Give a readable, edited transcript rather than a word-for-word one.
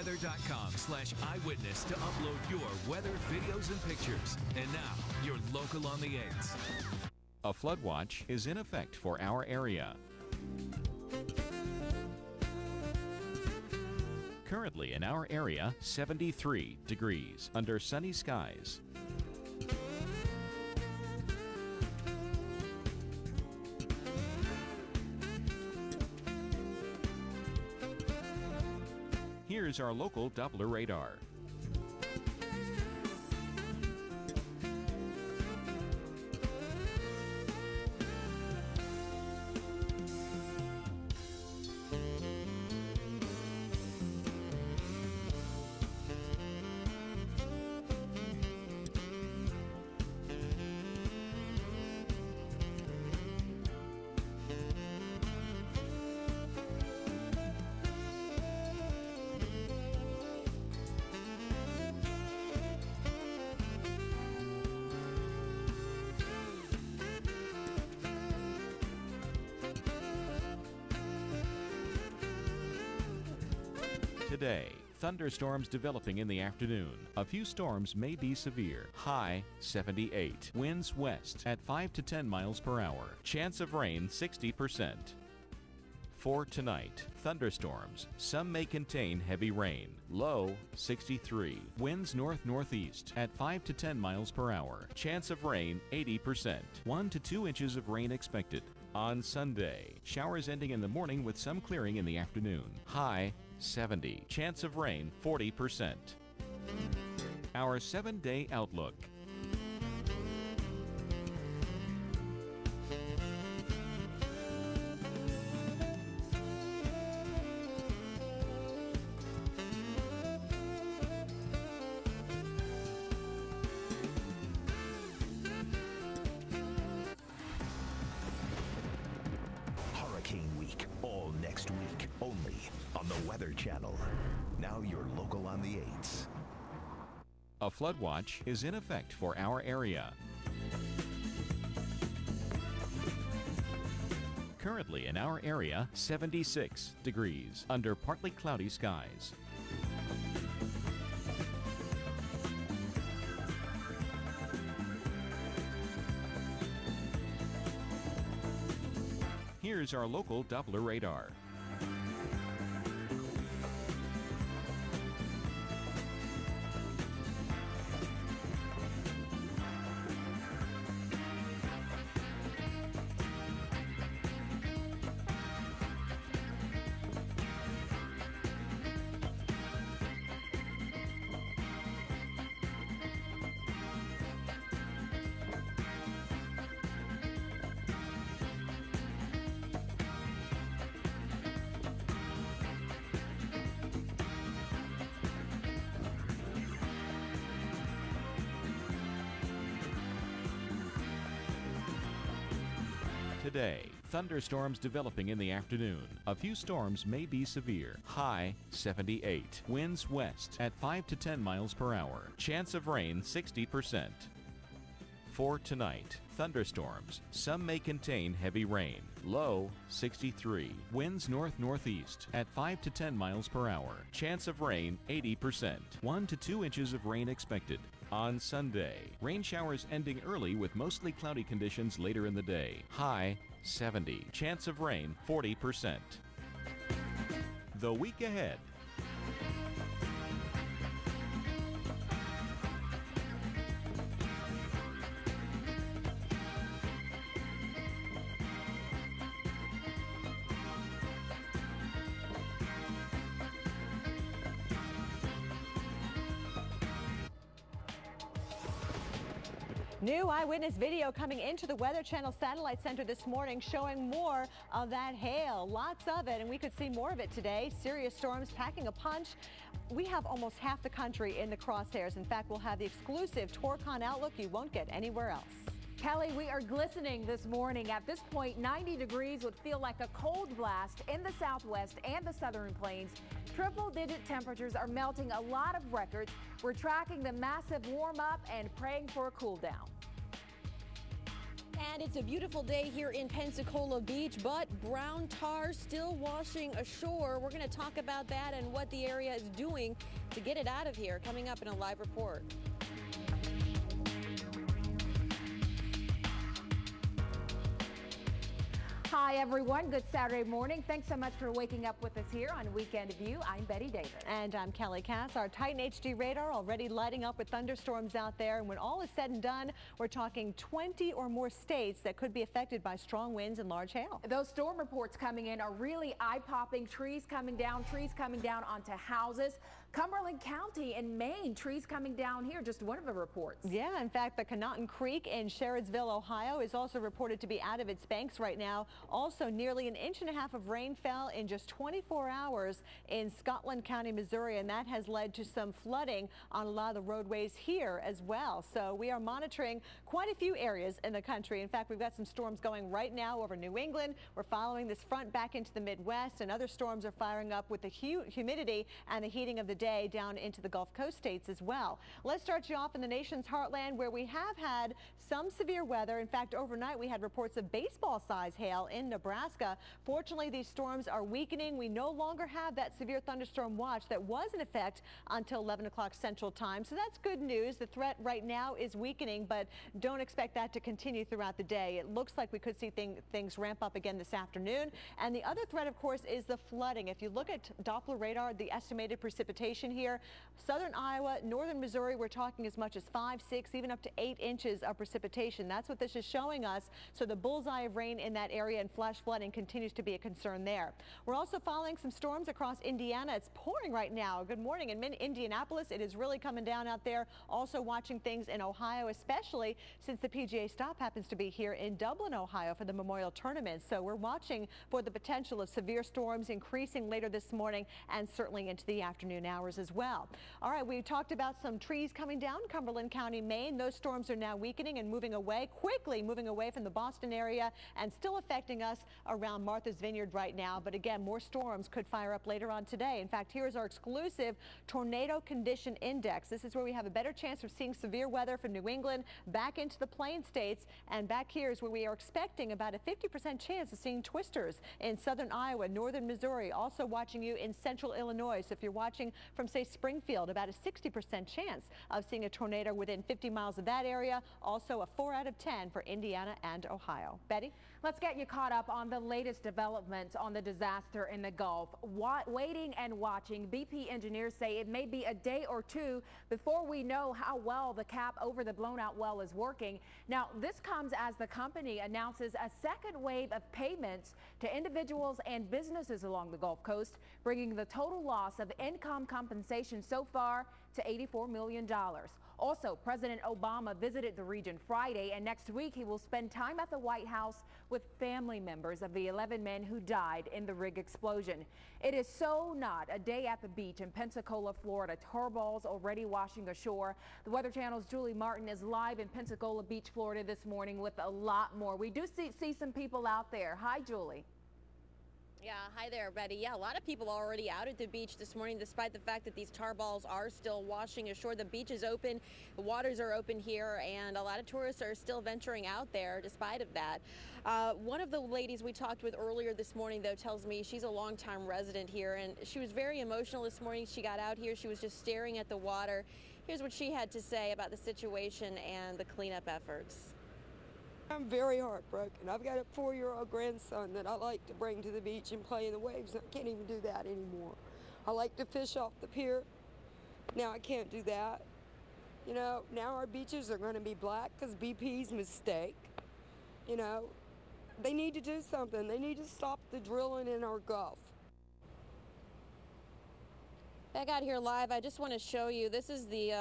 weather.com/eyewitness to upload your weather videos and pictures. And now, your local on the 8s. A flood watch is in effect for our area. Currently in our area, 73 degrees under sunny skies. Here's our local Doppler radar. Today, thunderstorms developing in the afternoon. A few storms may be severe. High 78. Winds west at 5 to 10 miles per hour. Chance of rain 60%. For tonight, thunderstorms. Some may contain heavy rain. Low 63. Winds north-northeast at 5 to 10 miles per hour. Chance of rain 80%. 1 to 2 inches of rain expected. On Sunday, showers ending in the morning with some clearing in the afternoon. High 70. Chance of rain 40%. Our 7-day outlook. Hurricane Week, all next week, only on the Weather Channel. Now you're local on the 8s. A flood watch is in effect for our area. Currently in our area, 76 degrees under partly cloudy skies. Here's our local Doppler radar. Today, thunderstorms developing in the afternoon. A few storms may be severe. High 78. Winds west at 5 to 10 miles per hour. Chance of rain 60%. For tonight, thunderstorms. Some may contain heavy rain. Low 63. Winds north-northeast at 5 to 10 miles per hour. Chance of rain 80%. 1 to 2 inches of rain expected. On Sunday, rain showers ending early with mostly cloudy conditions later in the day. High 70. Chance of rain 40%. The week ahead. New eyewitness video coming into the Weather Channel Satellite Center this morning showing more of that hail. Lots of it, and we could see more of it today. Serious storms packing a punch. We have almost half the country in the crosshairs. In fact, we'll have the exclusive Torcon outlook you won't get anywhere else. Kelly, we are glistening this morning. At this point, 90 degrees would feel like a cold blast in the southwest and the southern plains. Triple-digit temperatures are melting a lot of records. We're tracking the massive warm-up and praying for a cool down. And it's a beautiful day here in Pensacola Beach, but brown tar still washing ashore. We're going to talk about that and what the area is doing to get it out of here, coming up in a live report. Hi, everyone. Good Saturday morning. Thanks so much for waking up with us here on Weekend View. I'm Betty Davis. And I'm Kelly Cass. Our Titan HD radar already lighting up with thunderstorms out there. And when all is said and done, we're talking 20 or more states that could be affected by strong winds and large hail. Those storm reports coming in are really eye-popping. Trees coming down onto houses. Cumberland County in Maine, trees coming down here, just one of the reports. Yeah, in fact, the Conotton Creek in Sherridsville, Ohio is also reported to be out of its banks right now. Also, nearly 1.5 inches of rain fell in just 24 hours in Scotland County, Missouri, and that has led to some flooding on a lot of the roadways here as well. So we are monitoring quite a few areas in the country. In fact, we've got some storms going right now over New England. We're following this front back into the Midwest, and other storms are firing up with the humidity and the heating of the day down into the Gulf Coast states as well. Let's start you off in the nation's heartland, where we have had some severe weather. In fact, overnight we had reports of baseball-sized hail in Nebraska. Fortunately, these storms are weakening. We no longer have that severe thunderstorm watch that was in effect until 11 o'clock Central Time. So that's good news. The threat right now is weakening, but don't expect that to continue throughout the day. It looks like we could see things ramp up again this afternoon. And the other threat, of course, is the flooding. If you look at Doppler radar, the estimated precipitation here, southern Iowa, northern Missouri, we're talking as much as 5, 6, even up to 8 inches of precipitation. That's what this is showing us. So the bullseye of rain in that area and flash flooding continues to be a concern there. We're also following some storms across Indiana. It's pouring right now. Good morning in Indianapolis. It is really coming down out there. Also watching things in Ohio, especially since the PGA stop happens to be here in Dublin, Ohio for the Memorial Tournament. So we're watching for the potential of severe storms increasing later this morning and certainly into the afternoon hours as well. All right, we talked about some trees coming down Cumberland County, Maine. Those storms are now weakening and moving away, quickly moving away from the Boston area and still affecting us around Martha's Vineyard right now. But again, more storms could fire up later on today. In fact, here's our exclusive tornado condition index. This is where we have a better chance of seeing severe weather from New England back into the Plain States. And back here is where we are expecting about a 50% chance of seeing twisters in southern Iowa, northern Missouri, also watching you in central Illinois. So if you're watching from, say, Springfield, about a 60% chance of seeing a tornado within 50 miles of that area. Also a 4 out of 10 for Indiana and Ohio. Betty? Let's get you caught up on the latest developments on the disaster in the Gulf. Waiting and watching. BP engineers say it may be a day or two before we know how well the cap over the blown out well is working. Now, this comes as the company announces a second wave of payments to individuals and businesses along the Gulf Coast, bringing the total loss of income compensation so far to $84 million. Also, President Obama visited the region Friday, and next week he will spend time at the White House with family members of the 11 men who died in the rig explosion. It is so not a day at the beach in Pensacola, Florida. Tar balls already washing ashore. The Weather Channel's Julie Martin is live in Pensacola Beach, Florida this morning with a lot more. We do see some people out there. Hi, Julie. Yeah, hi there, Betty. Yeah, a lot of people already out at the beach this morning, despite the fact that these tar balls are still washing ashore. The beach is open, the waters are open here, and a lot of tourists are still venturing out there despite of that. One of the ladies we talked with earlier this morning, though, tells me she's a longtime resident here, and she was very emotional this morning. She got out here, she was just staring at the water. Here's what she had to say about the situation and the cleanup efforts. I'm very heartbroken. I've got a 4-year-old grandson that I like to bring to the beach and play in the waves. I can't even do that anymore. I like to fish off the pier. Now I can't do that. You know, now our beaches are going to be black because BP's mistake. You know, they need to do something. They need to stop the drilling in our Gulf. Back out here live, I just want to show you, this is the